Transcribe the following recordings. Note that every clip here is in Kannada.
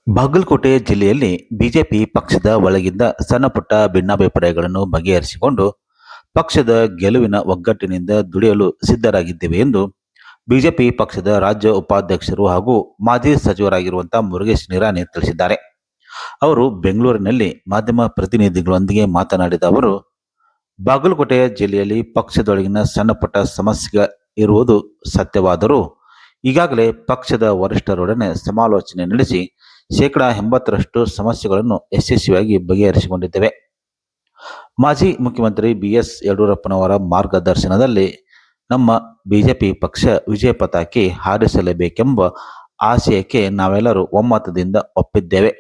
ಬಾಗಲಕೋಟೆ ಜಿಲ್ಲೆಯಲ್ಲಿ ಬಿಜೆಪಿ ಪಕ್ಷದ ಒಳಗಿದ್ದ ಸಣ್ಣಪುಟ್ಟ ಭಿನ್ನಾಭಿಪ್ರಾಯಗಳನ್ನು ಬಗೆಹರಿಸಿಕೊಂಡು ಪಕ್ಷದ ಗೆಲುವಿನ ಒಗ್ಗಟ್ಟಿನಿಂದ ದುಡಿಯಲು ಸಿದ್ಧರಾಗಿದ್ದೇವೆ ಎಂದು ಬಿಜೆಪಿ ಪಕ್ಷದ ರಾಜ್ಯ ಉಪಾಧ್ಯಕ್ಷರು ಹಾಗೂ ಮಾಜಿ ಸಚಿವರಾಗಿರುವಂತಹ ಮುರುಗೇಶ್ ನಿರಾಣಿ ತಿಳಿಸಿದ್ದಾರೆ. ಅವರು ಬೆಂಗಳೂರಿನಲ್ಲಿ ಮಾಧ್ಯಮ ಪ್ರತಿನಿಧಿಗಳೊಂದಿಗೆ ಮಾತನಾಡಿದ ಅವರು, ಬಾಗಲಕೋಟೆ ಜಿಲ್ಲೆಯಲ್ಲಿ ಪಕ್ಷದೊಳಗಿನ ಸಣ್ಣಪುಟ್ಟ ಸಮಸ್ಯೆ ಇರುವುದು ಸತ್ಯವಾದರೂ ಈಗಾಗಲೇ ಪಕ್ಷದ ವರಿಷ್ಠರೊಡನೆ ಸಮಾಲೋಚನೆ ನಡೆಸಿ ಶೇಕಡಾ 80ರಷ್ಟು ಸಮಸ್ಯೆಗಳನ್ನು ಯಶಸ್ವಿಯಾಗಿ ಬಗೆಹರಿಸಿಕೊಂಡಿದ್ದೇವೆ. ಮಾಜಿ ಮುಖ್ಯಮಂತ್ರಿ ಬಿ.ಎಸ್.ಯಡಿಯೂರಪ್ಪನವರ ಮಾರ್ಗದರ್ಶನದಲ್ಲಿ ನಮ್ಮ ಬಿಜೆಪಿ ಪಕ್ಷ ವಿಜಯ ಪತಾಕೆ ಹಾರಿಸಲೇಬೇಕೆಂಬ ಆಶಯಕ್ಕೆ ನಾವೆಲ್ಲರೂ ಒಮ್ಮತದಿಂದ ಒಪ್ಪಿದ್ದೇವೆ.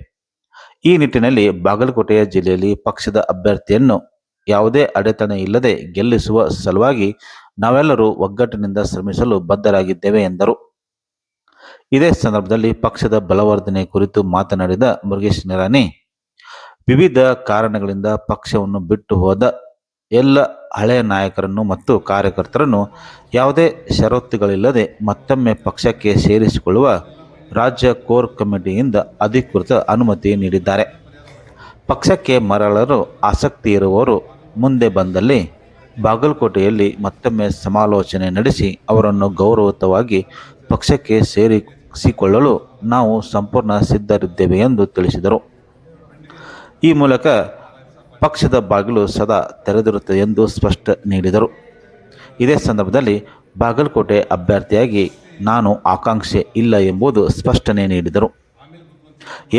ಈ ನಿಟ್ಟಿನಲ್ಲಿ ಬಾಗಲಕೋಟೆ ಜಿಲ್ಲೆಯಲ್ಲಿ ಪಕ್ಷದ ಅಭ್ಯರ್ಥಿಯನ್ನು ಯಾವುದೇ ಅಡೆತಡೆ ಇಲ್ಲದೆ ಗೆಲ್ಲಿಸುವ ಸಲುವಾಗಿ ನಾವೆಲ್ಲರೂ ಒಗ್ಗಟ್ಟಿನಿಂದ ಶ್ರಮಿಸಲು ಬದ್ಧರಾಗಿದ್ದೇವೆ ಎಂದರು. ಇದೇ ಸಂದರ್ಭದಲ್ಲಿ ಪಕ್ಷದ ಬಲವರ್ಧನೆ ಕುರಿತು ಮಾತನಾಡಿದ ಮುರುಗೇಶ್ ನಿರಾಣಿ, ವಿವಿಧ ಕಾರಣಗಳಿಂದ ಪಕ್ಷವನ್ನು ಬಿಟ್ಟು ಹೋದ ಎಲ್ಲ ಹಳೆಯ ನಾಯಕರನ್ನು ಮತ್ತು ಕಾರ್ಯಕರ್ತರನ್ನು ಯಾವುದೇ ಷರತ್ತುಗಳಿಲ್ಲದೆ ಮತ್ತೊಮ್ಮೆ ಪಕ್ಷಕ್ಕೆ ಸೇರಿಸಿಕೊಳ್ಳುವ ರಾಜ್ಯ ಕೋರ್ ಕಮಿಟಿಯಿಂದ ಅಧಿಕೃತ ಅನುಮತಿ ನೀಡಿದ್ದಾರೆ. ಪಕ್ಷಕ್ಕೆ ಮರಳಲು ಆಸಕ್ತಿ ಇರುವವರು ಮುಂದೆ ಬಂದಲ್ಲಿ ಬಾಗಲಕೋಟೆಯಲ್ಲಿ ಮತ್ತೊಮ್ಮೆ ಸಮಾಲೋಚನೆ ನಡೆಸಿ ಅವರನ್ನು ಗೌರವಯುತವಾಗಿ ಪಕ್ಷಕ್ಕೆ ಸೇರಿಸಿಕೊಳ್ಳಲು ನಾವು ಸಂಪೂರ್ಣ ಸಿದ್ಧರಿದ್ದೇವೆ ಎಂದು ತಿಳಿಸಿದರು. ಈ ಮೂಲಕ ಪಕ್ಷದ ಬಾಗಿಲು ಸದಾ ತೆರೆದಿರುತ್ತದೆ ಎಂದು ಸ್ಪಷ್ಟ ನೀಡಿದರು. ಇದೇ ಸಂದರ್ಭದಲ್ಲಿ ಬಾಗಲಕೋಟೆ ಅಭ್ಯರ್ಥಿಯಾಗಿ ನಾನು ಆಕಾಂಕ್ಷೆ ಇಲ್ಲ ಎಂಬುದು ಸ್ಪಷ್ಟನೆ ನೀಡಿದರು.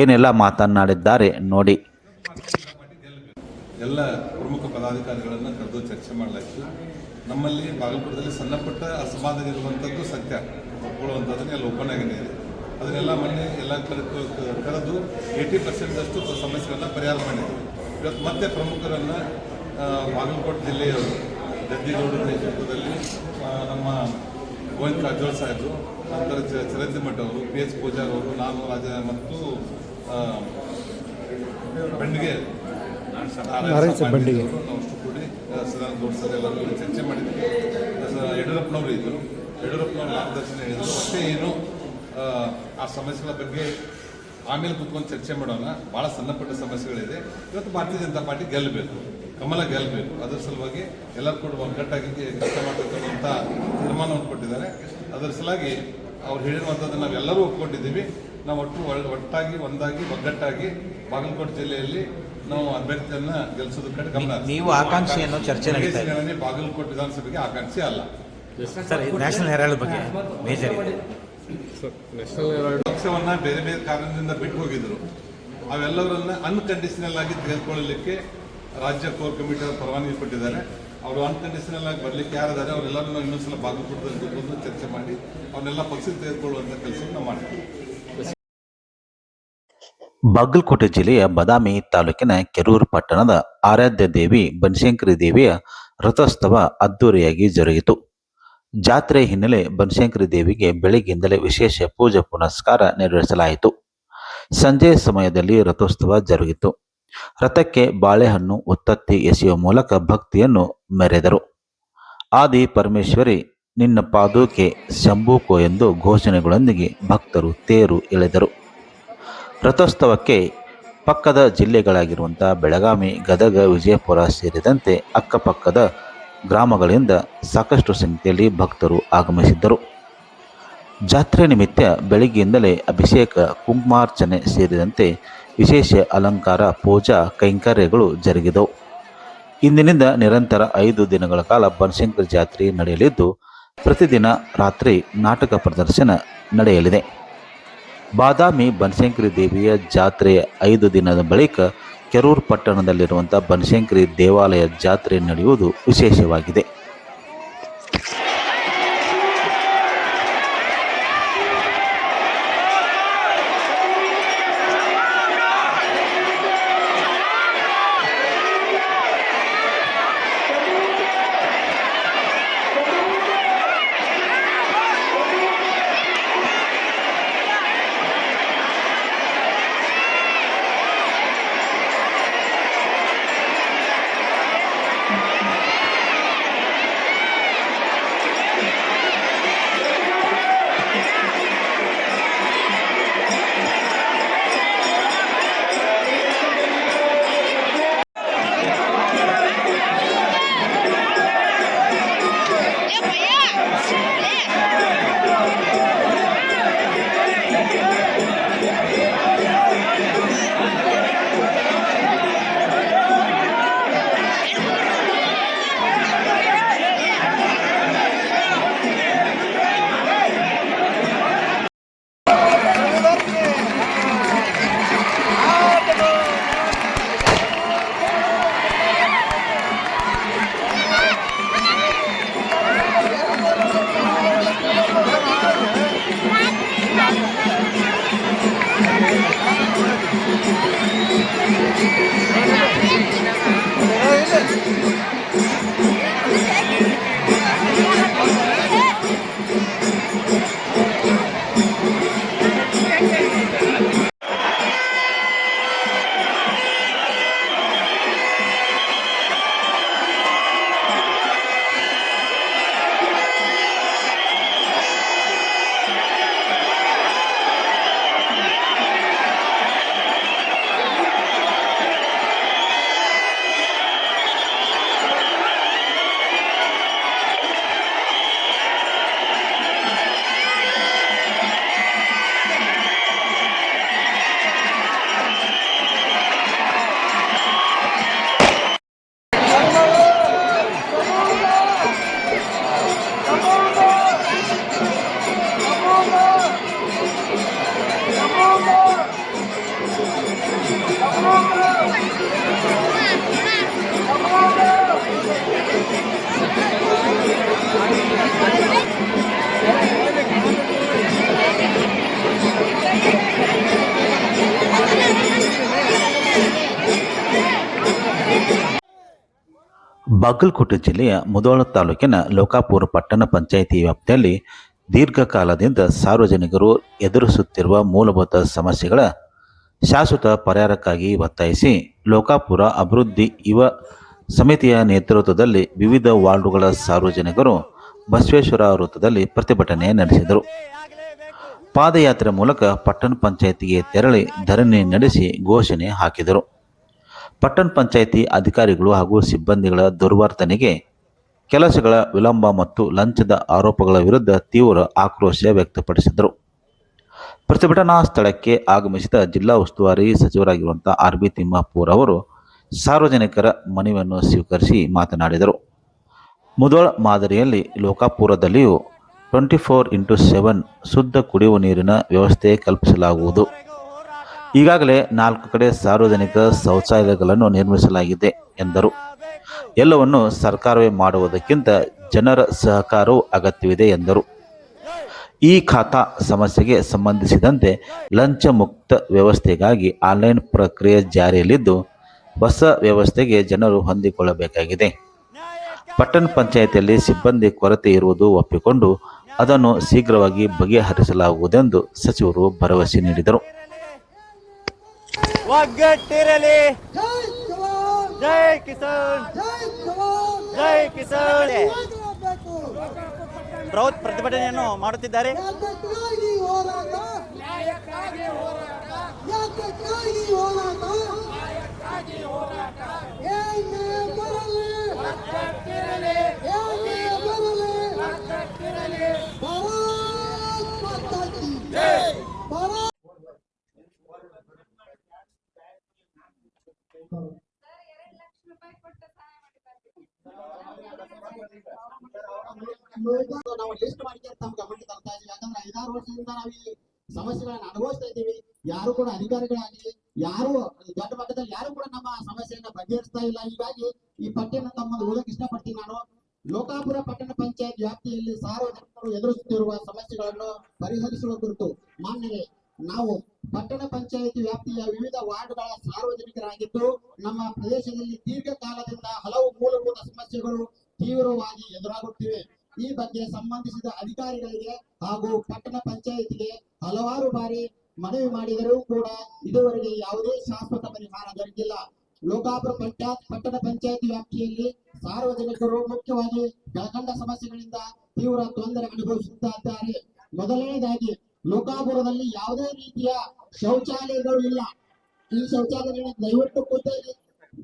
ಏನೆಲ್ಲ ಮಾತನಾಡಿದ್ದಾರೆ ನೋಡಿ. ಎಲ್ಲ ಪ್ರಮುಖ ಪದಾಧಿಕಾರಿಗಳನ್ನು ಕರೆದು ಚರ್ಚೆ ಮಾಡಲಾಯಿತು. ನಮ್ಮಲ್ಲಿ ಬಾಗಲಕೋಟೆಯಲ್ಲಿ ಸಣ್ಣಪುಟ್ಟ ಅಸಮಾಧಾನ ಇರುವಂಥದ್ದು ಸತ್ಯ, ಒಪ್ಕೊಳ್ಳುವಂಥದ್ದನ್ನೇ ಎಲ್ಲ ಓಪನ್ ಆಗಿದೆ. ಅದನ್ನೆಲ್ಲ ಮೊನ್ನೆ ಎಲ್ಲ ಕರೆದು 80% ಸಮಸ್ಯೆಗಳನ್ನು ಪರಿಹಾರ ಮಾಡಿದ್ವಿ. ಇವತ್ತು ಮತ್ತೆ ಪ್ರಮುಖರನ್ನು ಬಾಗಲಕೋಟೆ ಜಿಲ್ಲೆಯವರು ಗದ್ದಿಗೌಡರ ನೇತೃತ್ವದಲ್ಲಿ ನಮ್ಮ ಗೋವಿಂದ ಕಾರಜೋಳ ಸಾಹೇಬರು, ನಂತರ ಚಿರಂಜಿ ಮಠ ಅವರು, ಪಿ.ಎಚ್. ಪೂಜಾರ್ ಅವರು, ನಾನು ರಾಜ ಮತ್ತು ಬಂಡಿಗೆ ನಾವು ಅಷ್ಟು ಕೂಡಿ ಸದಾನಂದ ಗೌಡ ಸರ್ ಎಲ್ಲರೂ ಚರ್ಚೆ ಮಾಡಿದ್ವಿ. ಯಡಿಯೂರಪ್ಪನವರು ಇದ್ದರು, ಯಡಿಯೂರಪ್ಪನವ್ರ ಮಾರ್ಗದರ್ಶನ ಹೇಳಿದರು. ಅಷ್ಟೇ ಏನು ಆ ಸಮಸ್ಯೆಗಳ ಬಗ್ಗೆ ಆಮೇಲೆ ಕೂತ್ಕೊಂಡು ಚರ್ಚೆ ಮಾಡೋಣ. ಭಾಳ ಸಣ್ಣಪಟ್ಟ ಸಮಸ್ಯೆಗಳಿದೆ. ಇವತ್ತು ಭಾರತೀಯ ಜನತಾ ಪಾರ್ಟಿ ಗೆಲ್ಲಬೇಕು, ಕಮಲ ಗೆಲ್ಲಬೇಕು. ಅದರ ಸಲುವಾಗಿ ಎಲ್ಲರೂ ಕೂಡ ಒಗ್ಗಟ್ಟಾಗಿ ಕೆಲಸ ಮಾಡಬೇಕಂತ ತೀರ್ಮಾನವನ್ನು ಕೊಟ್ಟಿದ್ದಾರೆ. ಅದರ ಸಲುವಾಗಿ ಅವ್ರು ಹೇಳಿರುವಂಥದ್ದು ನಾವೆಲ್ಲರೂ ಒಪ್ಕೊಂಡಿದ್ದೀವಿ. ನಾವು ಒಟ್ಟಾಗಿ ಒಂದಾಗಿ ಒಗ್ಗಟ್ಟಾಗಿ ಬಾಗಲಕೋಟೆ ಜಿಲ್ಲೆಯಲ್ಲಿ ನಾವು ಅಭ್ಯರ್ಥಿಯನ್ನು ಗೆಲ್ಲಿಸೋದ್ರ ಕಡೆ ಗಮನ. ನೀವು ಆಕಾಂಕ್ಷೆಯನ್ನು ಚರ್ಚೆ ಬಾಗಲಕೋಟೆ ವಿಧಾನಸಭೆಗೆ ಆಕಾಂಕ್ಷೆ ಅಲ್ಲ. ನ್ಯಾಷನಲ್ ಹೆರಾಲ್ಡ್ ಬಗ್ಗೆ ಮೇಜರ್ ಇದೆ. ಪಕ್ಷವನ್ನ ಬೇರೆ ಬೇರೆ ಕಾರಣದಿಂದ ಬಿಟ್ಟು ಹೋಗಿದ್ರು. ಅವೆಲ್ಲವರನ್ನ ಅನ್ಕಂಡೀಷನಲ್ ಆಗಿ ತೆಗೆದುಕೊಳ್ಳಲಿಕ್ಕೆ ರಾಜ್ಯ ಕೋರ್ ಕಮಿಟಿ ಪರವಾನಗಿ ಕೊಟ್ಟಿದ್ದಾರೆ. ಅವರು ಅನ್ಕಂಡೀಷನಲ್ ಆಗಿ ಬರ್ಲಿಕ್ಕೆ ಯಾರಿದ್ದಾರೆ ಅವರೆಲ್ಲರೂ ಇನ್ನೊಂದ್ಸಲ ಬಾಗಲಕೋಟೆದಲ್ಲಿ ಕೂತ್ಕೊಂಡು ಚರ್ಚೆ ಮಾಡಿ ಅವನ್ನೆಲ್ಲ ಪಕ್ಷಕ್ಕೆ ತೆಗೆದುಕೊಳ್ಳುವಂತ ಕೆಲಸವನ್ನು ಮಾಡ್ತೀವಿ. ಬಾಗಲಕೋಟೆ ಜಿಲ್ಲೆಯ ಬದಾಮಿ ತಾಲೂಕಿನ ಕೆರೂರು ಪಟ್ಟಣದ ಆರಾಧ್ಯ ದೇವಿ ಬನಶಂಕರಿ ದೇವಿಯ ರಥೋತ್ಸವ ಅದ್ದೂರಿಯಾಗಿ ಜರುಗಿತು. ಜಾತ್ರೆ ಹಿನ್ನೆಲೆ ಬನಶಂಕರಿ ದೇವಿಗೆ ಬೆಳಗ್ಗೆಯಿಂದಲೇ ವಿಶೇಷ ಪೂಜೆ ಪುನಸ್ಕಾರ ನೆರವೇರಿಸಲಾಯಿತು. ಸಂಜೆ ಸಮಯದಲ್ಲಿ ರಥೋತ್ಸವ ಜರುಗಿತು. ರಥಕ್ಕೆ ಬಾಳೆಹಣ್ಣು ಉತ್ತತ್ತಿ ಎಸೆಯುವ ಮೂಲಕ ಭಕ್ತಿಯನ್ನು ಮೆರೆದರು. ಆದಿ ಪರಮೇಶ್ವರಿ ನಿನ್ನ ಪಾದುಕೆ ಶಂಭೂಕೋ ಎಂದು ಘೋಷಣೆಗಳೊಂದಿಗೆ ಭಕ್ತರು ತೇರು ಎಳೆದರು. ರಥೋತ್ಸವಕ್ಕೆ ಪಕ್ಕದ ಜಿಲ್ಲೆಗಳಾಗಿರುವಂಥ ಬೆಳಗಾವಿ, ಗದಗ, ವಿಜಯಪುರ ಸೇರಿದಂತೆ ಅಕ್ಕಪಕ್ಕದ ಗ್ರಾಮಗಳಿಂದ ಸಾಕಷ್ಟು ಸಂಖ್ಯೆಯಲ್ಲಿ ಭಕ್ತರು ಆಗಮಿಸಿದ್ದರು. ಜಾತ್ರೆ ನಿಮಿತ್ತ ಬೆಳಗ್ಗೆಯಿಂದಲೇ ಅಭಿಷೇಕ, ಕುಂಕುಮಾರ್ಚನೆ ಸೇರಿದಂತೆ ವಿಶೇಷ ಅಲಂಕಾರ, ಪೂಜಾ ಕೈಂಕರ್ಯಗಳು ಜರುಗಿದವು. ಇಂದಿನಿಂದ ನಿರಂತರ 5 ದಿನಗಳ ಕಾಲ ಬನಶಂಕರಿ ಜಾತ್ರೆ ನಡೆಯಲಿದ್ದು, ಪ್ರತಿದಿನ ರಾತ್ರಿ ನಾಟಕ ಪ್ರದರ್ಶನ ನಡೆಯಲಿದೆ. ಬಾದಾಮಿ ಬನಶಂಕರಿ ದೇವಿಯ ಜಾತ್ರೆಯ 5 ದಿನದ ಬಳಿಕ ಕೆರೂರು ಪಟ್ಟಣದಲ್ಲಿರುವಂಥ ಬನಶಂಕರಿ ದೇವಾಲಯ ಜಾತ್ರೆ ನಡೆಯುವುದು ವಿಶೇಷವಾಗಿದೆ. ಬಾಗಲಕೋಟೆ ಜಿಲ್ಲೆಯ ಮುಧೋಳ ತಾಲೂಕಿನ ಲೋಕಾಪುರ ಪಟ್ಟಣ ಪಂಚಾಯಿತಿ ವ್ಯಾಪ್ತಿಯಲ್ಲಿ ದೀರ್ಘಕಾಲದಿಂದ ಸಾರ್ವಜನಿಕರು ಎದುರಿಸುತ್ತಿರುವ ಮೂಲಭೂತ ಸಮಸ್ಯೆಗಳ ಶಾಶ್ವತ ಪರಿಹಾರಕ್ಕಾಗಿ ಒತ್ತಾಯಿಸಿ ಲೋಕಾಪುರ ಅಭಿವೃದ್ಧಿ ಯುವ ಸಮಿತಿಯ ನೇತೃತ್ವದಲ್ಲಿ ವಿವಿಧ ವಾರ್ಡುಗಳ ಸಾರ್ವಜನಿಕರು ಬಸವೇಶ್ವರ ವೃತ್ತದಲ್ಲಿ ಪ್ರತಿಭಟನೆ ನಡೆಸಿದರು. ಪಾದಯಾತ್ರೆ ಮೂಲಕ ಪಟ್ಟಣ ಪಂಚಾಯಿತಿಗೆ ತೆರಳಿ ಧರಣಿ ನಡೆಸಿ ಘೋಷಣೆ ಹಾಕಿದರು. ಪಟ್ಟಣ ಪಂಚಾಯಿತಿ ಅಧಿಕಾರಿಗಳು ಹಾಗೂ ಸಿಬ್ಬಂದಿಗಳ ದುರ್ವರ್ತನೆಗೆ, ಕೆಲಸಗಳ ವಿಳಂಬ ಮತ್ತು ಲಂಚದ ಆರೋಪಗಳ ವಿರುದ್ಧ ತೀವ್ರ ಆಕ್ರೋಶ ವ್ಯಕ್ತಪಡಿಸಿದರು. ಪ್ರತಿಭಟನಾ ಸ್ಥಳಕ್ಕೆ ಆಗಮಿಸಿದ ಜಿಲ್ಲಾ ಉಸ್ತುವಾರಿ ಸಚಿವರಾಗಿರುವಂಥ ಆರ್.ಬಿ. ತಿಮ್ಮಾಪುರ್ ಅವರು ಸಾರ್ವಜನಿಕರ ಮನವಿಯನ್ನು ಸ್ವೀಕರಿಸಿ ಮಾತನಾಡಿದರು. ಮುಧೋಳ ಮಾದರಿಯಲ್ಲಿ ಲೋಕಾಪುರದಲ್ಲಿಯೂ 24x7 ಶುದ್ಧ ಕುಡಿಯುವ ನೀರಿನ ವ್ಯವಸ್ಥೆ ಕಲ್ಪಿಸಲಾಗುವುದು. ಈಗಾಗಲೇ 4 ಕಡೆ ಸಾರ್ವಜನಿಕ ಶೌಚಾಲಯಗಳನ್ನು ನಿರ್ಮಿಸಲಾಗಿದೆ ಎಂದರು. ಎಲ್ಲವನ್ನು ಸರ್ಕಾರವೇ ಮಾಡುವುದಕ್ಕಿಂತ ಜನರ ಸಹಕಾರವೂ ಅಗತ್ಯವಿದೆ ಎಂದರು. ಈ ಖಾತಾ ಸಮಸ್ಯೆಗೆ ಸಂಬಂಧಿಸಿದಂತೆ ಲಂಚ ಮುಕ್ತ ವ್ಯವಸ್ಥೆಗಾಗಿ ಆನ್ಲೈನ್ ಪ್ರಕ್ರಿಯೆ ಜಾರಿಯಲ್ಲಿದ್ದು, ಹೊಸ ವ್ಯವಸ್ಥೆಗೆ ಜನರು ಹೊಂದಿಕೊಳ್ಳಬೇಕಾಗಿದೆ. ಪಟ್ಟಣ ಪಂಚಾಯಿತಿಯಲ್ಲಿ ಸಿಬ್ಬಂದಿ ಕೊರತೆ ಇರುವುದು ಒಪ್ಪಿಕೊಂಡು ಅದನ್ನು ಶೀಘ್ರವಾಗಿ ಬಗೆಹರಿಸಲಾಗುವುದೆಂದು ಸಚಿವರು ಭರವಸೆ ನೀಡಿದರು. ಒಗ್ಗಟ್ಟಿರಲಿ. ಜೈ ಕಿಸಾನ್, ಜೈ ಕಿಸಾನ್. ಬೃಹತ್ ಪ್ರತಿಭಟನೆಯನ್ನು ಮಾಡುತ್ತಿದ್ದಾರೆ. ನಾವು ಲಿಸ್ಟ್ ಮಾಡ್ಕೊಂಡು ತಮ್ಮ ಗಮನಕ್ಕೆ ತರ್ತಾ ಇದೀವಿ. ಯಾಕಂದ್ರೆ 5-6 ವರ್ಷದಿಂದ ನಾವು ಈ ಸಮಸ್ಯೆಗಳನ್ನ ಅನುಭವಿಸ್ತಾ ಇದ್ದೀವಿ. ಯಾರು ಕೂಡ ಅಧಿಕಾರಿಗಳಾಗಲಿ, ಯಾರು ದೊಡ್ಡ ಮಟ್ಟದಲ್ಲಿ ಯಾರು ಕೂಡ ನಮ್ಮ ಸಮಸ್ಯೆಯನ್ನ ಬಗೆಹರಿಸ್ತಾ ಇಲ್ಲ. ಹೀಗಾಗಿ ಈ ಪಟ್ಟಿಯನ್ನು ತಮ್ಮನ್ನು ಓದಕ್ಕೆ ಇಷ್ಟಪಡ್ತೀನಿ. ನಾನು ಲೋಕಾಪುರ ಪಟ್ಟಣ ಪಂಚಾಯತ್ ವ್ಯಾಪ್ತಿಯಲ್ಲಿ ಸಾರ್ವಜನಿಕರು ಎದುರಿಸುತ್ತಿರುವ ಸಮಸ್ಯೆಗಳನ್ನು ಪರಿಹರಿಸುವ ಕುರಿತು ಮಾನ್ಯರೇ, ನಾವು ಪಟ್ಟಣ ಪಂಚಾಯಿತಿ ವ್ಯಾಪ್ತಿಯ ವಿವಿಧ ವಾರ್ಡ್ಗಳ ಸಾರ್ವಜನಿಕರಾಗಿದ್ದು, ನಮ್ಮ ಪ್ರದೇಶದಲ್ಲಿ ದೀರ್ಘಕಾಲದಿಂದ ಹಲವು ಮೂಲಭೂತ ಸಮಸ್ಯೆಗಳು ತೀವ್ರವಾಗಿ ಎದುರಾಗುತ್ತಿವೆ. ಈ ಬಗ್ಗೆ ಸಂಬಂಧಿಸಿದ ಅಧಿಕಾರಿಗಳಿಗೆ ಹಾಗೂ ಪಟ್ಟಣ ಪಂಚಾಯಿತಿಗೆ ಹಲವಾರು ಬಾರಿ ಮನವಿ ಮಾಡಿದರೂ ಕೂಡ ಇದುವರೆಗೆ ಯಾವುದೇ ಶಾಶ್ವತ ಪರಿಹಾರ ದೊರಕಿಲ್ಲ. ಲೋಕಾಪುರ ಪಟ್ಟಣ ಪಂಚಾಯಿತಿ ವ್ಯಾಪ್ತಿಯಲ್ಲಿ ಸಾರ್ವಜನಿಕರು ಮುಖ್ಯವಾಗಿ ಕೆಳಕಂಡ ಸಮಸ್ಯೆಗಳಿಂದ ತೀವ್ರ ತೊಂದರೆ ಅನುಭವಿಸುತ್ತಿದ್ದಾರೆ. ಮೊದಲನೇದಾಗಿ, ಲೋಕಾಪುರದಲ್ಲಿ ಯಾವುದೇ ರೀತಿಯ ಶೌಚಾಲಯಗಳು ಇಲ್ಲ. ಈ ಶೌಚಾಲಯಗಳನ್ನ ದಯವಿಟ್ಟು ಕೂತಾಗಿ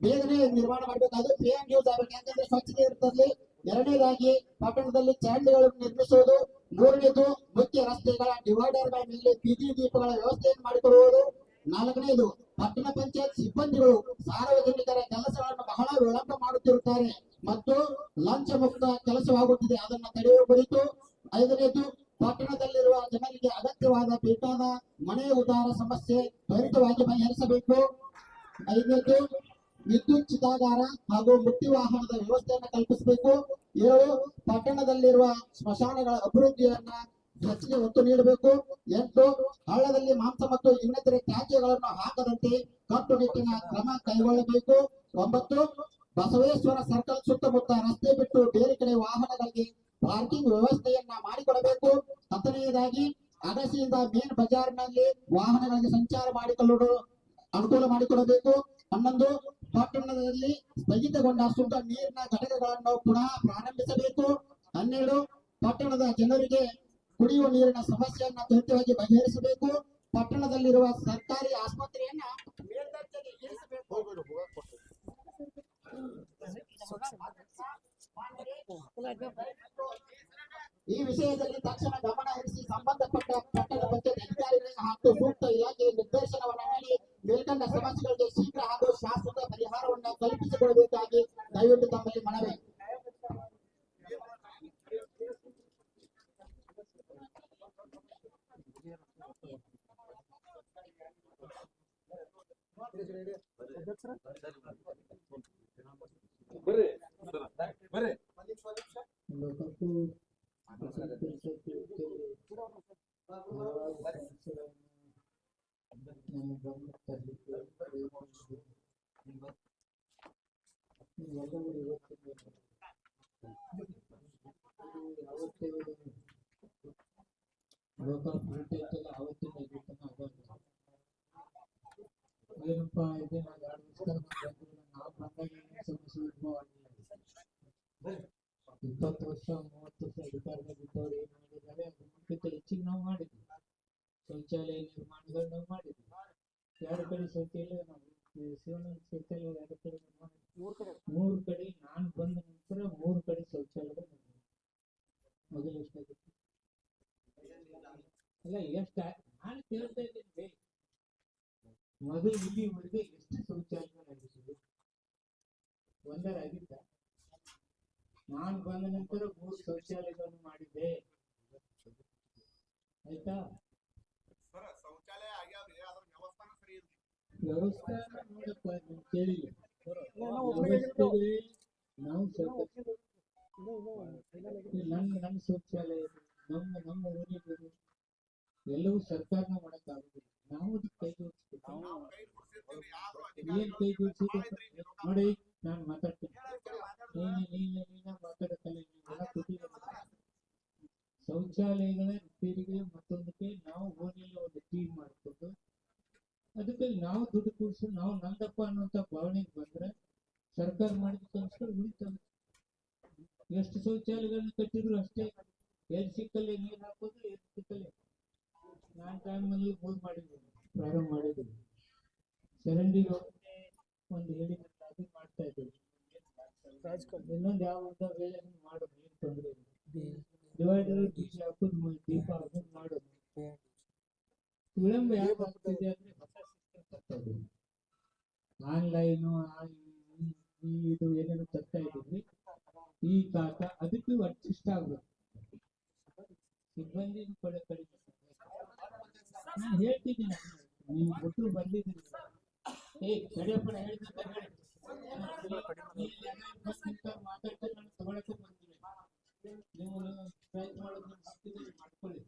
ಬೇಗನೆ ನಿರ್ಮಾಣ ಮಾಡಬೇಕಾದ್ರೆ ಪಿ ಎಂ ಯೂಸ್ ಆಗಬೇಕು. ಯಾಕಂದ್ರೆ ಸ್ವಚ್ಛತೆ ಇರ್ತದೆ. ಎರಡನೇದಾಗಿ, ಪಟ್ಟಣದಲ್ಲಿ ಚರಂಡಿಗಳನ್ನು ನಿರ್ಮಿಸುವುದು. ಮೂರನೇದು, ಮುಖ್ಯ ರಸ್ತೆಗಳ ಡಿವೈಡರ್ಗಳ ಮೇಲೆ ಬೀದಿ ದೀಪಗಳ ವ್ಯವಸ್ಥೆಯನ್ನು ಮಾಡಿಕೊಡುವುದು. ನಾಲ್ಕನೇದು, ಪಟ್ಟಣ ಪಂಚಾಯತ್ ಸಿಬ್ಬಂದಿಗಳು ಸಾರ್ವಜನಿಕರ ಕೆಲಸಗಳನ್ನು ಬಹಳ ವಿಳಂಬ ಮಾಡುತ್ತಿರುತ್ತಾರೆ ಮತ್ತು ಲಂಚ ಮುಕ್ತ ಕೆಲಸವಾಗುತ್ತಿದೆ, ಅದನ್ನು ತಡೆಯುವ ಕುರಿತು. ಐದನೇದು, ಪಟ್ಟಣದಲ್ಲಿರುವ ಜನರಿಗೆ ಅಗತ್ಯವಾದ ಬೇಕಾದ ಮನೆ ಉದ್ದಾರ ಸಮಸ್ಯೆ ತ್ವರಿತವಾಗಿ ಬಗೆಹರಿಸಬೇಕು. ಐದನೇದು, ವಿದ್ಯುತ್ ಚಿತಾಗಾರ ಹಾಗೂ ಮುಕ್ತಿ ವಾಹನದ ವ್ಯವಸ್ಥೆಯನ್ನು ಕಲ್ಪಿಸಬೇಕು. 7, ಪಟ್ಟಣದಲ್ಲಿರುವ ಸ್ಮಶಾನಗಳ ಅಭಿವೃದ್ಧಿಯನ್ನ ಹೆಚ್ಚಿಗೆ ಒತ್ತು ನೀಡಬೇಕು. 8, ಹಳ್ಳದಲ್ಲಿ ಮಾಂಸ ಮತ್ತು ಇನ್ನಿತರೆ ತ್ಯಾಜ್ಯಗಳನ್ನು ಹಾಕದಂತೆ ಕಟ್ಟುನಿಟ್ಟಿನ ಕ್ರಮ ಕೈಗೊಳ್ಳಬೇಕು. 9, ಬಸವೇಶ್ವರ ಸರ್ಕಲ್ ಸುತ್ತಮುತ್ತ ರಸ್ತೆ ಬಿಟ್ಟು ಬೇರೆ ಕಡೆ ವಾಹನಗಳಿಗೆ ಪಾರ್ಕಿಂಗ್ ವ್ಯವಸ್ಥೆಯನ್ನ ಮಾಡಿಕೊಡಬೇಕು. 10ನೇದಾಗಿ, ಅಗಸಿಯಿಂದ ಮೇನ್ ಬಜಾರ್ನಲ್ಲಿ ವಾಹನಗಳಿಗೆ ಸಂಚಾರ ಮಾಡಿಕೊಳ್ಳಲು ಅನುಕೂಲ ಮಾಡಿಕೊಡಬೇಕು. 11, ಪಟ್ಟಣದಲ್ಲಿ ಸ್ಥಗಿತಗೊಂಡ ಶುದ್ಧ ನೀರಿನ ಘಟಕಗಳನ್ನು ಪುನಃ ಪ್ರಾರಂಭಿಸಬೇಕು. 12, ಪಟ್ಟಣದ ಜನರಿಗೆ ಕುಡಿಯುವ ನೀರಿನ ಸಮಸ್ಯೆಯನ್ನ ತ್ವರಿತವಾಗಿ ಬಗೆಹರಿಸಬೇಕು. ಪಟ್ಟಣದಲ್ಲಿರುವ ಸರ್ಕಾರಿ ಆಸ್ಪತ್ರೆಯನ್ನ ಮೇಲ್ದರ್ಜೆಗೆ ಏರಿಸಬೇಕು. ಈ ವಿಷಯದಲ್ಲಿ ತಕ್ಷಣ ಗಮನ ಹರಿಸಿ ಸಂಬಂಧಪಟ್ಟ ಪಟ್ಟಣ ಪಂಚಾಯತ್ ಅಧಿಕಾರಿಗಳಿಗೆ ಹಾಗೂ ಸೂಕ್ತ ಇಲಾಖೆ ನಿರ್ದೇಶನವನ್ನು ನೀಡಿ ಮೇಲ್ಕಂಡ ಸಮಸ್ಯೆಗಳಿಗೆ ಶೀಘ್ರ ಹಾಗೂ ಶಾಶ್ವತ ಪರಿಹಾರವನ್ನು ಕಲ್ಪಿಸಿಕೊಡಬೇಕಾಗಿ ದಯವಿಟ್ಟು ತಮ್ಮಲ್ಲಿ ಮನವಿ. ಎಲ್ಲರೂ ಇವತ್ತಿನ ಅವತ್ತೇ ಲೋಕಾಪುರ ಅವತ್ತಿನ ಏನಪ್ಪ ಇದೆ ನಾವು 2 ವರ್ಷ ನಾವು ಬಂದಾಗ ಏನು ಸಮಸ್ಯೆ ಉದ್ಭವ ಆಗಿಲ್ಲ. 20 ವರ್ಷ 30 ವರ್ಷ ಅಧಿಕಾರದಲ್ಲಿದ್ದವ್ರು ಏನು ಮಾಡಿದ್ದಾರೆ ಅದಕ್ಕಿಂತ ಹೆಚ್ಚಿಗೆ ನಾವು ಮಾಡಿದ್ವಿ. ಶೌಚಾಲಯ ನಿರ್ಮಾಣಗಳು ನಾವು ಮಾಡಿದ್ವಿ. 2 ಕಡೆ ಶೌಚಾಲಯ ನಾವು ಶಿವನ ಶೌಚಾಲಯ 2 ಕಡೆ 3 ಕಡೆ ನಾನು ಬಂದ ನಂತರ 3 ಕಡೆ ಶೌಚಾಲಯಗಳು ಮೊದಲು ಎಷ್ಟಾಗಿತ್ತು ಅಲ್ಲ ಎಷ್ಟು ನಾನು ಕೇಳ್ತಾ ಇದ್ದೀನಿ ಮೊದಲು ಇಲ್ಲಿವರೆಗೆ ಎಷ್ಟು ಶೌಚಾಲಯಗಳಾಗಿದ್ದೀವಿ ಒಂದರಾಗಿದ್ದ ನಾನು ಬಂದ ನಂತರ 3 ಶೌಚಾಲಯಗಳನ್ನು ಮಾಡಿದ್ದೆ ಆಯ್ತಾ. ವ್ಯವಸ್ಥೆ ನೋಡಪ್ಪ ನೀವು ಕೇಳಿಲ್ಲ ನಾವು ನಮ್ಮ ಶೌಚಾಲಯ ನಮ್ಮ ಊರಿಗೆ ಎಲ್ಲವೂ ಸರ್ಕಾರನ ಮಾಡಕ್ಕಾಗುದಿಲ್ಲ. ನಾವು ಅದಕ್ಕೆ ಕೈ ಜೋಡಿಸ್ಬೇಕು. ಏನ್ ಕೈ ಜೋಡಿಸಿದ್ರೆ ನೋಡಿ ನಾನು ಮಾತಾಡ್ತೀನಿ ನೀನ ಮಾತಾಡಕ್ಕಲ್ಲ ನೀವೆಲ್ಲ ಕೂತಿದ್ದೀರ. ಶೌಚಾಲಯಗಳ ರಿಪೇರಿಗೆ ಮತ್ತೊಂದಕ್ಕೆ ನಾವು ಓಣಿಯಲ್ಲಿ ಒಂದು ಟೀಮ್ ಮಾಡ್ಕೊಂಡು ಅದಕ್ಕೆ ನಾವು ದುಡ್ಡು ಕೂಡಿಸಿ ನಾವು ನಂದಪ್ಪ ಅನ್ನುವಂಥ ಭಾವನೆಗೆ ಬಂದ್ರೆ ಸರ್ಕಾರ ಮಾಡಿದ ಕೆಲಸ ಉಳಿತದೆ. ಎಷ್ಟು ಶೌಚಾಲಯಗಳನ್ನ ಕಟ್ಟಿದ್ರು ಅಷ್ಟೇ. ಎಲ್ಲಿ ಸಿಕ್ಕಲ್ಲೇ ನೀರು ಹಾಕೋದು ಎಲ್ಲಿ ಸಿಕ್ಕಲ್ಲೇ ನಾನು ಟೈಮ್ನಲ್ಲಿ 3 ಮಾಡಿದ್ದೀನಿ ಪ್ರಾರಂಭ ಮಾಡಿದ್ದೀನಿ. ಚರಂಡಿ ಒಂದು ಹೇಳಿ ಅದು ಮಾಡ್ತಾ ಇದ್ದೀವಿ. ಇನ್ನೊಂದು ಯಾವ ವೇಳೆ ಮಾಡೋದು ಏನು ತೊಂದರೆ ಇಲ್ಲ. ಡಿವೈಡರ್ ಬೀಜ ಹಾಕೋದು ದೀಪ ಹಾಕೋದು ಮಾಡೋದು ವಿಳಂಬ ಯಾಕೆ ಆಗ್ತಿದೆ ಅಂದ್ರೆ ಹೊಸ ಸಿಸ್ಟಮ್ ತರ್ತಾ ಇದ್ದೀವಿ. ಆನ್ಲೈನು ಇದು ಏನೇನು ತರ್ತಾ ಇದ್ದೀವಿ ಈ ಖಾತಾ ಅದಕ್ಕೂ ಅಡ್ಜಸ್ಟ್ ಆಗ್ಬೇಕು. ಸಿಬ್ಬಂದಿ ಕಡಿಮೆ ನಾನು ಹೇಳ್ತಿದ್ದೀನಿ ನೀವು ಒಟ್ಟು ಬಂದಿದ್ದೀನಿ ಕಡಿಯಪ್ಪನ ಹೇಳಿದಂತ ಮಾತಾಡ್ತಾರೆ ನಾನು ತಗೊಳಕ್ಕೆ ಬಂದಿದ್ದೀನಿ. ನೀವು ಪ್ರಯತ್ನ ಮಾಡೋದು ಮಾಡ್ಕೊಳ್ಳಿ.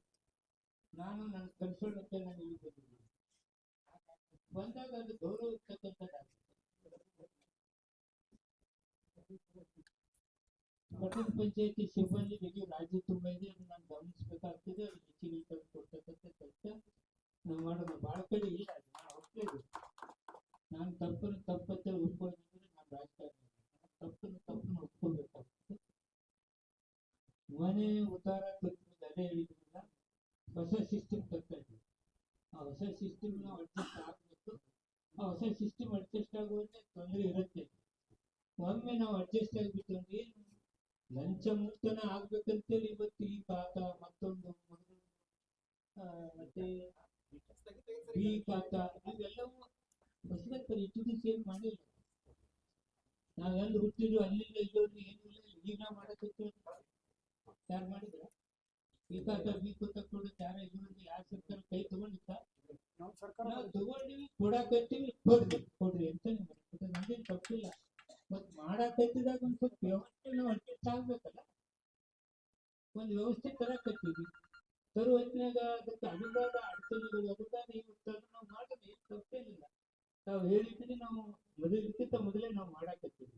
ನಾನು ನನ್ನ ಕನ್ಸೋಳಕ್ಕೆ ನಾನು ಇಲ್ಲಿ ಬಂದಿದ್ದೀನಿ ಬಂದಾಗ ಅದು ಗೌರವ ಇರ್ತಕ್ಕಂಥದ್ದು. ಪಟ್ಟಣ ಪಂಚಾಯತಿ ಸಿಬ್ಬಂದಿ ಬಗ್ಗೆ ರಾಜ್ಯ ತುಂಬ ಇದೆ. ಅದು ನಾನು ಗಮನಿಸಬೇಕಾಗ್ತದೆ. ಅದು ಹೆಚ್ಚಿಗೆ ಕೊಡ್ತಕ್ಕಂಥ ಕೆಲಸ ನಾವು ಮಾಡೋದು ಭಾಳ ಕಡೆ ಇಲ್ಲ. ನಾನು ಒಪ್ಪಲೇಬೇಕು. ನಾನು ತಪ್ಪತ್ತೆ ಒಪ್ಕೊಂಡಿದ್ರೆ ನಾನು ರಾಜಕಾರಣ ತಪ್ಪನ್ನು ಒಪ್ಕೊಳ್ಬೇಕಾಗ್ತದೆ. ಮನೆ ಉದ್ದಾರ ಅದೇ ಹೇಳಿದ್ರಲ್ಲ ಹೊಸ ಸಿಸ್ಟಮ್ ತರ್ತಾ ಇದ್ದೀವಿ. ಆ ಹೊಸ ಸಿಸ್ಟಮ್ ನಾವು ಅಡ್ಜಸ್ಟ್ ಆಗಬೇಕು. ಆ ಹೊಸ ಸಿಸ್ಟಮ್ ಅಡ್ಜಸ್ಟ್ ಆಗುವಂತೆ ತೊಂದರೆ ಇರುತ್ತೆ. ಒಮ್ಮೆ ನಾವು ಅಡ್ಜಸ್ಟ್ ಆಗಿಬಿಟ್ಟು ಅಂದ್ರೆ ಏನು ಲಂಚ ಮುಕ್ತನ ಆಗ್ಬೇಕಂತೇಳಿ ಇವತ್ತು ಈ ಖಾತಾ ಮತ್ತೊಂದು ಮತ್ತೆ ಈ ಖಾತಾ ಇವೆಲ್ಲವೂ ಹೊಸದಾಗಿ ಇಂಟ್ರೊಡ್ಯೂಸ್ ಏನು ಮಾಡಿಲ್ಲ. ನಾವೆಂದು ಹುಟ್ಟಿದ್ರು ಅಲ್ಲಿಂದ ಇಲ್ಲೋದ್ರೆ ಏನು ಇಲ್ಲ. ಈಗ ನಾವು ಮಾಡಕ್ಕೆ ಯಾರು ಮಾಡಿದ್ರ ಈ ಖಾತಾ ಬಿ ಖಾತಾ ಕೂಡ ಯಾರ ಇಲ್ಲಿವರೆಗೆ ಯಾವ ಸರ್ಕಾರ ಕೈ ತಗೊಂಡಿತ್ತ? ನಾವು ತಗೊಂಡಿವಿ ಕೊಡಾಕತ್ತೀವಿ ಕೊಡ್ರಿ ಅಂತ ನಮ್ದೇನು ತಪ್ಪಿಲ್ಲ. ಮತ್ ಮಾಡಾಕತ್ತಿದಾಗ ಒಂದ್ ಸ್ವಲ್ಪ ವ್ಯವಸ್ಥೆ ನಾವು ಅಡ್ಜಸ್ಟ್ ಆಗ್ಬೇಕಲ್ಲ. ಒಂದು ವ್ಯವಸ್ಥೆ ತರಕತ್ತೀವಿ ತರುವ ಹೊತ್ತಿನಾಗ ಅದಕ್ಕೆ ಅನುದಾನ ಅಡಚಣೆಗಳು ಅನುದಾನ ಇವತ್ತು ನಾವು ಮಾಡೋದು ಏನು ತಪ್ಪೇನಿಲ್ಲ. ನಾವು ಹೇಳಿದ್ದೀನಿ ನಾವು ಮೊದಲಿಗಿಂತ ಮೊದಲೇ ನಾವು ಮಾಡಾಕತ್ತೀವಿ.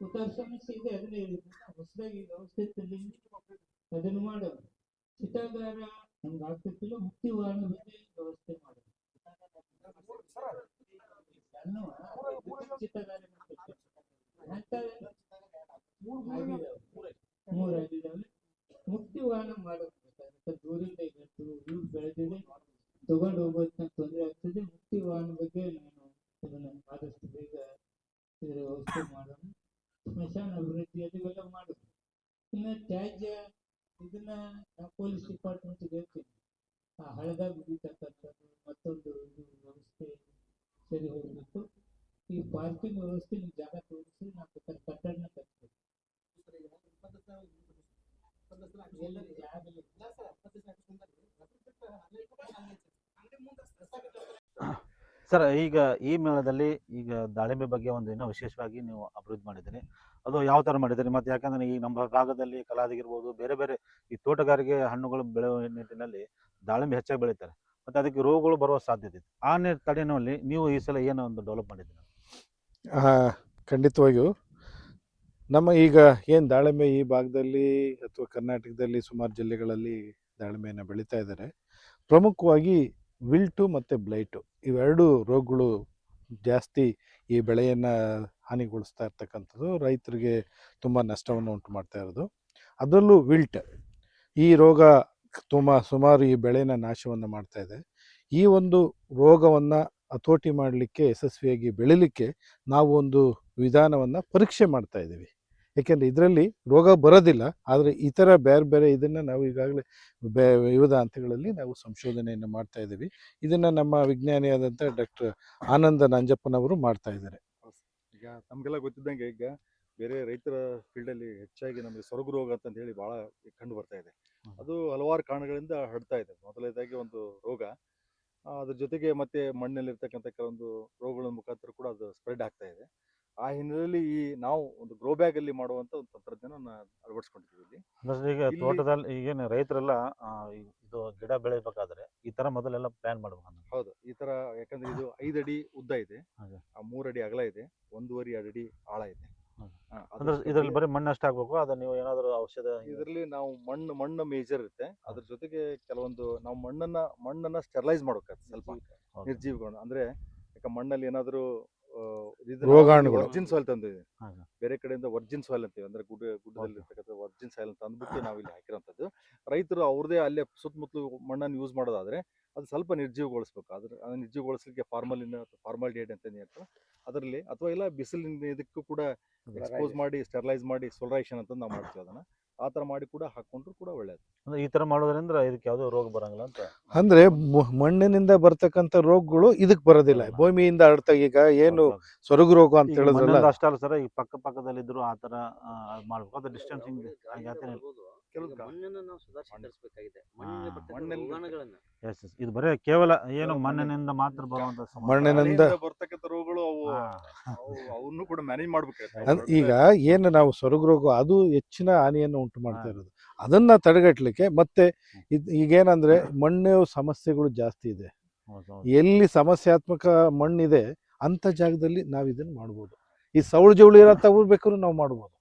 ಉತ್ತರ ಸಮಸ್ಯೆ ಇದೆ ಅದನ್ನೇ ಹೇಳಿದ್ವಿ. ಹೊಸದಾಗಿ ವ್ಯವಸ್ಥೆ ತಂದಿದ್ದೀವಿ ಅದನ್ನು ಮಾಡೋದು. ಚಿತಾಗಾರ ನಮ್ಗೆ ಆಗ್ತಿರ್ತಿಲ್ಲ ಮುಕ್ತಿ ವಾಹನ ಬಗ್ಗೆ ವ್ಯವಸ್ಥೆ ಮಾಡೋದು. ಚಿತಾಗಾರ 3 ಆಗಿದ್ದಾವೆ. ಮುಕ್ತಿ ವಾಹನ ಮಾಡೋದು ದೂರಿಂದ ಊರು ಬೆಳೆದಿದೆ ತಗೊಂಡು ಹೋಗೋದನ್ನ ತೊಂದರೆ ಆಗ್ತದೆ. ಮುಕ್ತಿ ವಾಹನ ಬಗ್ಗೆ ನಾನು ಅದನ್ನ ಆದಷ್ಟು ಬೇಗ ಇದರ ವ್ಯವಸ್ಥೆ ಮಾಡೋಣ. ಸ್ಮಶಾನ ಅಭಿವೃದ್ಧಿ ಅದೆಲ್ಲ ಮಾಡೋದು. ಇನ್ನು ತ್ಯಾಜ್ಯ ಇದನ್ನ ಪೊಲೀಸ್ ಡಿಪಾರ್ಟ್ಮೆಂಟ್ ಹೇಳ್ತೀನಿ. ಆ ಹಳದಾಗ ಬಿಡಿತಕ್ಕಂಥದ್ದು ಮತ್ತೊಂದು ಇದು ವ್ಯವಸ್ಥೆ ಸರಿ ಹೋಗ್ಬೇಕು. ಈ ಪಾರ್ಕಿಂಗ್ ವ್ಯವಸ್ಥೆ ನೀವು ಜಾಗ ತೋರಿಸಿ ನಾವು ಕಟ್ಟಡನ ಕಟ್ಬೇಕು. ಸರ್, ಈಗ ಈ ಮೇಳದಲ್ಲಿ ಈಗ ದಾಳಿಂಬೆ ಬಗ್ಗೆ ಒಂದು ಇನ್ನೂ ವಿಶೇಷವಾಗಿ ನೀವು ಅಭಿವೃದ್ಧಿ ಮಾಡಿದ್ದೀರಿ. ಅದು ಯಾವ ಥರ ಮಾಡಿದ್ದೀರಿ? ಮತ್ತು ಯಾಕಂದರೆ ಈ ನಮ್ಮ ಭಾಗದಲ್ಲಿ ಕಲಾದಿಗಿರ್ಬೋದು ಬೇರೆ ಬೇರೆ ಈ ತೋಟಗಾರಿಕೆ ಹಣ್ಣುಗಳು ಬೆಳೆಯುವ ನಿಟ್ಟಿನಲ್ಲಿ ದಾಳಿಂಬೆ ಹೆಚ್ಚಾಗಿ ಬೆಳೀತಾರೆ. ಮತ್ತು ಅದಕ್ಕೆ ರೋಗಗಳು ಬರುವ ಸಾಧ್ಯತೆ ಇದೆ. ಆ ತಡೆಯಲ್ಲಿ ನೀವು ಈ ಸಲ ಏನೋ ಒಂದು ಡೆವಲಪ್ ಮಾಡಿದ್ದೀರಿ? ಖಂಡಿತವಾಗಿಯೂ ನಮ್ಮ ಈಗ ಏನು ದಾಳಿಂಬೆ ಈ ಭಾಗದಲ್ಲಿ ಅಥವಾ ಕರ್ನಾಟಕದಲ್ಲಿ ಸುಮಾರು ಜಿಲ್ಲೆಗಳಲ್ಲಿ ದಾಳಿಂಬೆಯನ್ನು ಬೆಳೀತಾ ಇದ್ದಾರೆ. ಪ್ರಮುಖವಾಗಿ ವಿಲ್ಟು ಮತ್ತು ಬ್ಲೈಟು ಇವೆರಡು ರೋಗಗಳು ಜಾಸ್ತಿ ಈ ಬೆಳೆಯನ್ನು ಹಾನಿಗೊಳಿಸ್ತಾ ಇರ್ತಕ್ಕಂಥದ್ದು, ರೈತರಿಗೆ ತುಂಬ ನಷ್ಟವನ್ನು ಉಂಟು ಮಾಡ್ತಾ ಇರೋದು. ಅದರಲ್ಲೂ ವಿಲ್ಟ್ ಈ ರೋಗ ಸುಮಾರು ಈ ಬೆಳೆನ ನಾಶವನ್ನು ಮಾಡ್ತಾ ಇದೆ. ಈ ಒಂದು ರೋಗವನ್ನು ಹತೋಟಿ ಮಾಡಲಿಕ್ಕೆ, ಯಶಸ್ವಿಯಾಗಿ ಬೆಳಿಲಿಕ್ಕೆ ನಾವು ಒಂದು ವಿಧಾನವನ್ನು ಪರೀಕ್ಷೆ ಮಾಡ್ತಾ ಇದ್ದೀವಿ. ಏಕೆಂದರೆ ಇದರಲ್ಲಿ ರೋಗ ಬರೋದಿಲ್ಲ, ಆದರೆ ಇತರ ಬೇರೆ ಬೇರೆ ಇದನ್ನು ನಾವು ಈಗಾಗಲೇ ವಿವಿಧ ಹಂತಗಳಲ್ಲಿ ನಾವು ಸಂಶೋಧನೆಯನ್ನು ಮಾಡ್ತಾ ಇದ್ದೀವಿ. ಇದನ್ನು ನಮ್ಮ ವಿಜ್ಞಾನಿಯಾದಂಥ ಡಾಕ್ಟರ್ ಆನಂದ ನಂಜಪ್ಪನವರು ಮಾಡ್ತಾ ಇದ್ದಾರೆ. ಈಗ ನಮಗೆಲ್ಲ ಗೊತ್ತಿದ್ದಂಗೆ ಈಗ ಬೇರೆ ರೈತರ ಫೀಲ್ಡಲ್ಲಿ ಹೆಚ್ಚಾಗಿ ನಮಗೆ ಸೊರಗು ರೋಗ ಅಂತ ಹೇಳಿ ಭಾಳ ಕಂಡು ಬರ್ತಾ ಇದೆ. ಅದು ಹಲವಾರು ಕಾರಣಗಳಿಂದ ಹರಡ್ತಾ ಇದೆ. ಮೊದಲನೇದಾಗಿ ಒಂದು ರೋಗ, ಅದ್ರ ಜೊತೆಗೆ ಮತ್ತೆ ಮಣ್ಣಲ್ಲಿರ್ತಕ್ಕಂಥ ಕೆಲವೊಂದು ರೋಗಗಳ ಮುಖಾಂತರ ಕೂಡ ಅದು ಸ್ಪ್ರೆಡ್ ಆಗ್ತಾ ಇದೆ. ಆ ಹಿನ್ನೆಲೆಯಲ್ಲಿ ನಾವು ಒಂದು ಗ್ರೋ ಬ್ಯಾಗ್ ಅಲ್ಲಿ ಮಾಡುವಂತ ಒಂದು ತಂತ್ರಜ್ಞಾನ ಅಳವಡಿಸ್ಕೊಂಡಿದ್ದೀವಿ ಇಲ್ಲಿ. ಅಂದ್ರೆ ಈಗ ತೋಟದಲ್ಲಿ ಈಗೇನು ರೈತರೆಲ್ಲ ಇದು ಗಿಡ ಬೆಳಿಬೇಕಾದ್ರೆ ಈ ತರ ಮೊದಲೆಲ್ಲ ಪ್ಲಾನ್ ಮಾಡ್ಬೇಕು. ಹೌದು, ಈ ತರ, ಯಾಕಂದ್ರೆ ಇದು 5 ಅಡಿ ಉದ್ದ ಇದೆ, ಹಾಗೆ. 3 ಅಡಿ ಅಗಲ ಇದೆ, 1.5 ಅಡಿ ಆಳ ಇದೆ. ಅಂದ್ರೆ ಇದ್ರಲ್ಲಿ ಬರೀ ಮಣ್ಣು ಅಷ್ಟೇ ಹಾಕ್ಬೇಕು, ಅದ ನೀವು ಏನಾದ್ರು ಔಷಧ? ಇದರಲ್ಲಿ ನಾವು ಮಣ್ಣು ಮೇಜರ್ ಇರುತ್ತೆ. ಅದ್ರ ಜೊತೆಗೆ ಕೆಲವೊಂದು ನಾವು ಮಣ್ಣನ್ನ ಸ್ಟೆರಲೈಸ್ ಮಾಡ್ಬೇಕಾಗುತ್ತೆ. ಸ್ವಲ್ಪ ನಿರ್ಜೀವಿಗಳನ್ನ, ಅಂದ್ರೆ ಯಾಕೆ ಮಣ್ಣಲ್ಲಿ ಏನಾದ್ರು ರೋಗಾಣುಗಳು, ವರ್ಜಿನ್ ಸಾಯಿಲ್ ತಂದಿದೆ, ಹಾಗೆ. ಬೇರೆ ಕಡೆಯಿಂದ ವರ್ಜಿನ್ ಸಾಯಿಲ್ ಅಂತೀವಿ, ಅಂದ್ರೆ ಗುಡ್ಡದಲ್ಲಿ ಇರ್ತಕ್ಕಂಥ ವರ್ಜಿನ್ ಸಾಯಿಲ್ ಅಂತ ಅಂದ್ಬಿಟ್ಟು ನಾವು ಇಲ್ಲಿ ಹಾಕಿರೋಂಥದ್ದು. ರೈತರು ಅವ್ರದೇ ಅಲ್ಲೇ ಸುತ್ತಮುತ್ತಲು ಮಣ್ಣನ್ನು ಯೂಸ್ ಮಾಡೋದಾದ್ರೆ ಅದು ಸ್ವಲ್ಪ ನಿರ್ಜೀವಗೊಳಿಸ್ಬೇಕು. ಅದನ್ನ ನಿರ್ಜೀವಗೊಳಿಸ್ಲಿಕ್ಕೆ ಫಾರ್ಮಾಲ್ಡಿಹೈಡ್ ಅಂತ ಹೇಳ್ತಾರೆ, ಅದರಲ್ಲಿ ಅಥವಾ ಇಲ್ಲ ಬಿಸಿಲಿನ ಇದಕ್ಕೂ ಕೂಡ ಎಕ್ಸ್ಪೋಸ್ ಮಾಡಿ ಸ್ಟೆರಲೈಸ್ ಮಾಡಿ ಸೋಲರೈಸೇಷನ್ ಅಂತ ನಾವು ಮಾಡ್ತೀವಿ. ಅದನ್ನ ಆ ಥರ ಮಾಡಿ ಕೂಡ ಹಾಕೊಂಡ್ರು ಕೂಡ ಒಳ್ಳೇದು. ಅಂದ್ರೆ ಈ ತರ ಮಾಡೋದ್ರಿಂದ ಇದಕ್ಕೆ ಯಾವುದೋ ರೋಗ ಬರಂಗಿಲ್ಲ ಅಂತ. ಅಂದ್ರೆ ಮಣ್ಣಿನಿಂದ ಬರ್ತಕ್ಕಂಥ ರೋಗಗಳು ಇದಕ್ಕೆ ಬರೋದಿಲ್ಲ, ಭೂಮಿಯಿಂದ ಹರಡ್ತಾ. ಈಗ ಏನು ಸೊರಗು ರೋಗ ಅಂತ ಹೇಳಿದ್ರಲ್ಲ, ಅಷ್ಟೇ ಅಲ್ಲ ಸರ್, ಈಗ ಪಕ್ಕದಲ್ಲಿ ಇದ್ರು ಆ ತರ ಮಾಡ್ಬೇಕು, ಅದು ಡಿಸ್ಟೆನ್ಸಿಂಗ್ ಇದು ಬರೀ ಕೇವಲ ಏನು ಮಣ್ಣಿನಿಂದ ಮಾತ್ರ ಬರುವಂತ ಮಣ್ಣಿನಿಂದ ಬರ್ತಕ್ಕಂಥ ರೋಗಗಳು ಅವನ್ನು ಕೂಡ ಮ್ಯಾನೇಜ್ ಮಾಡ್ಬೇಕು. ಈಗ ಏನು ನಾವು ಸೊರಗು ರೋಗ ಅದು ಹೆಚ್ಚಿನ ಹಾನಿಯನ್ನು ಉಂಟು ಮಾಡ್ತಾ ಇರೋದು, ಅದನ್ನ ತಡೆಗಟ್ಟಲಿಕ್ಕೆ. ಮತ್ತೆ ಈಗೇನಂದ್ರೆ ಮಣ್ಣು ಸಮಸ್ಯೆಗಳು ಜಾಸ್ತಿ ಇದೆ. ಎಲ್ಲಿ ಸಮಸ್ಯಾತ್ಮಕ ಮಣ್ಣಿದೆ ಅಂತ ಜಾಗದಲ್ಲಿ ನಾವು ಇದನ್ನ ಮಾಡ್ಬೋದು. ಈ ಸೌಳು ಜೌಳು ಇರೋ ತಗೋಬೇಕಾದ್ರೂ ನಾವು ಮಾಡ್ಬೋದು.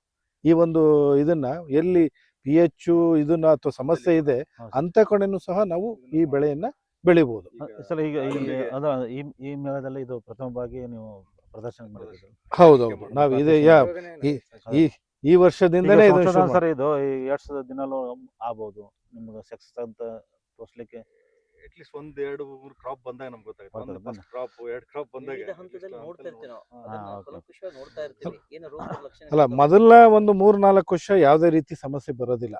ಈ ಒಂದು ಇದನ್ನ ಎಲ್ಲಿ pH ಇದನ್ನ ಅಥವಾ ಸಮಸ್ಯೆ ಇದೆ ಅಂತ ಕಡೆನೂ ಸಹ ನಾವು ಈ ಬೆಳೆಯನ್ನ ಬೆಳಿಬಹುದು. ಈಗ ಈ ಮೇಳದಲ್ಲಿ ಇದು ಪ್ರಥಮವಾಗಿ ನೀವು ಪ್ರದರ್ಶನ ಮಾಡಿದ್ದೀರಿ? ಹೌದೌದು, ನಾವು ಇದೇ ಈ ವರ್ಷದಿಂದನೇ ಸರ್, ಇದು ಈ 2000 ದಿನಲೂ ಆಗ್ಬೋದು ನಿಮ್ಗೆ ಸಕ್ಸಸ್ ಅಂತ ತೋರಿಸ್ಲಿಕ್ಕೆ. ಅಟ್ಲೀಸ್ಟ್ 1-2-3 ಕ್ರಾಪ್ ಬಂದಾಗ ನಮ್ಗೆ ಗೊತ್ತಾಗುತ್ತೆ. ಒಂದು ಕ್ರಾಪ್ 2 ಕ್ರಾಪ್ ಬಂದಾಗ ಅಲ್ಲ, ಮೊದಲ ಒಂದು 3-4 ವರ್ಷ ಯಾವುದೇ ರೀತಿ ಸಮಸ್ಯೆ ಬರೋದಿಲ್ಲ.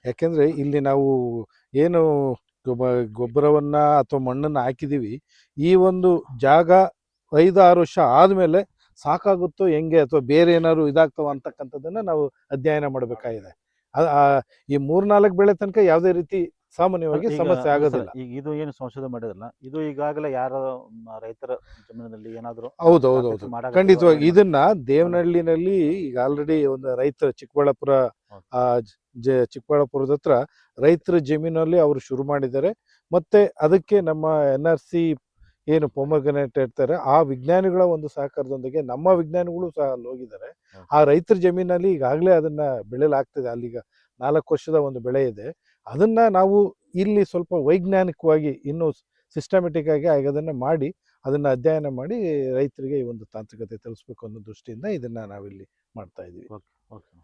ಯಾಕೆಂದ್ರೆ ಇಲ್ಲಿ ನಾವು ಏನು ಗೊಬ್ಬರವನ್ನ ಅಥವಾ ಮಣ್ಣನ್ನ ಹಾಕಿದೀವಿ, ಈ ಒಂದು ಜಾಗ 5-6 ವರ್ಷ ಆದ್ಮೇಲೆ ಸಾಕಾಗುತ್ತೋ ಹೆಂಗೆ ಅಥವಾ ಬೇರೆ ಏನಾದ್ರು ಇದಾಗ್ತಾವ ಅಂತಕ್ಕಂಥದ್ದನ್ನ ನಾವು ಅಧ್ಯಯನ ಮಾಡಬೇಕಾಗಿದೆ. ಈ 3-4 ಬೆಳೆ ತನಕ ಯಾವುದೇ ರೀತಿ ಸಾಮಾನ್ಯವಾಗಿ ಸಮಸ್ಯೆ ಆಗೋದಿಲ್ಲ. ಈಗ ಇದು ಏನು ಸಂಶೋಧನೆ ಮಾಡಿರಲ್ಲ, ಇದು ಈಗಾಗಲೇ ಯಾರ ರೈತರ ಜಮೀನಿನಲ್ಲಿ ಏನಾದ್ರು? ಹೌದೌದು, ಖಂಡಿತವಾಗಿ. ಇದನ್ನ ದೇವನಹಳ್ಳಿನಲ್ಲಿ ಈಗ ಆಲ್ರೆಡಿ ಒಂದು ರೈತರ ಚಿಕ್ಕಬಳ್ಳಾಪುರದ ಹತ್ರ ರೈತರ ಜಮೀನಲ್ಲಿ ಅವರು ಶುರು ಮಾಡಿದ್ದಾರೆ. ಮತ್ತೆ ಅದಕ್ಕೆ ನಮ್ಮ NRC ಏನು ಪೊಮಗ್ರನೇಟ್ ಇರ್ತಾರೆ ಆ ವಿಜ್ಞಾನಿಗಳ ಒಂದು ಸಹಕಾರದೊಂದಿಗೆ ನಮ್ಮ ವಿಜ್ಞಾನಿಗಳು ಸಹ ಅಲ್ಲಿ ಹೋಗಿದ್ದಾರೆ. ಆ ರೈತರ ಜಮೀನಲ್ಲಿ ಈಗಾಗಲೇ ಅದನ್ನ ಬೆಳೆಯಲಾಗ್ತದೆ. ಅಲ್ಲಿಗ 4 ವರ್ಷದ ಒಂದು ಬೆಳೆ ಇದೆ. ಅದನ್ನ ನಾವು ಇಲ್ಲಿ ಸ್ವಲ್ಪ ವೈಜ್ಞಾನಿಕವಾಗಿ ಇನ್ನೂ ಸಿಸ್ಟಮೆಟಿಕ್ ಆಗಿ ಅದನ್ನ ಮಾಡಿ ಅದನ್ನ ಅಧ್ಯಯನ ಮಾಡಿ ರೈತರಿಗೆ ಈ ಒಂದು ತಾಂತ್ರಿಕತೆ ತಿಳಿಸ್ಬೇಕು ಅನ್ನೋ ದೃಷ್ಟಿಯಿಂದ ಇದನ್ನ ನಾವಿಲ್ಲಿ ಮಾಡ್ತಾ ಇದೀವಿ. ಓಕೆ.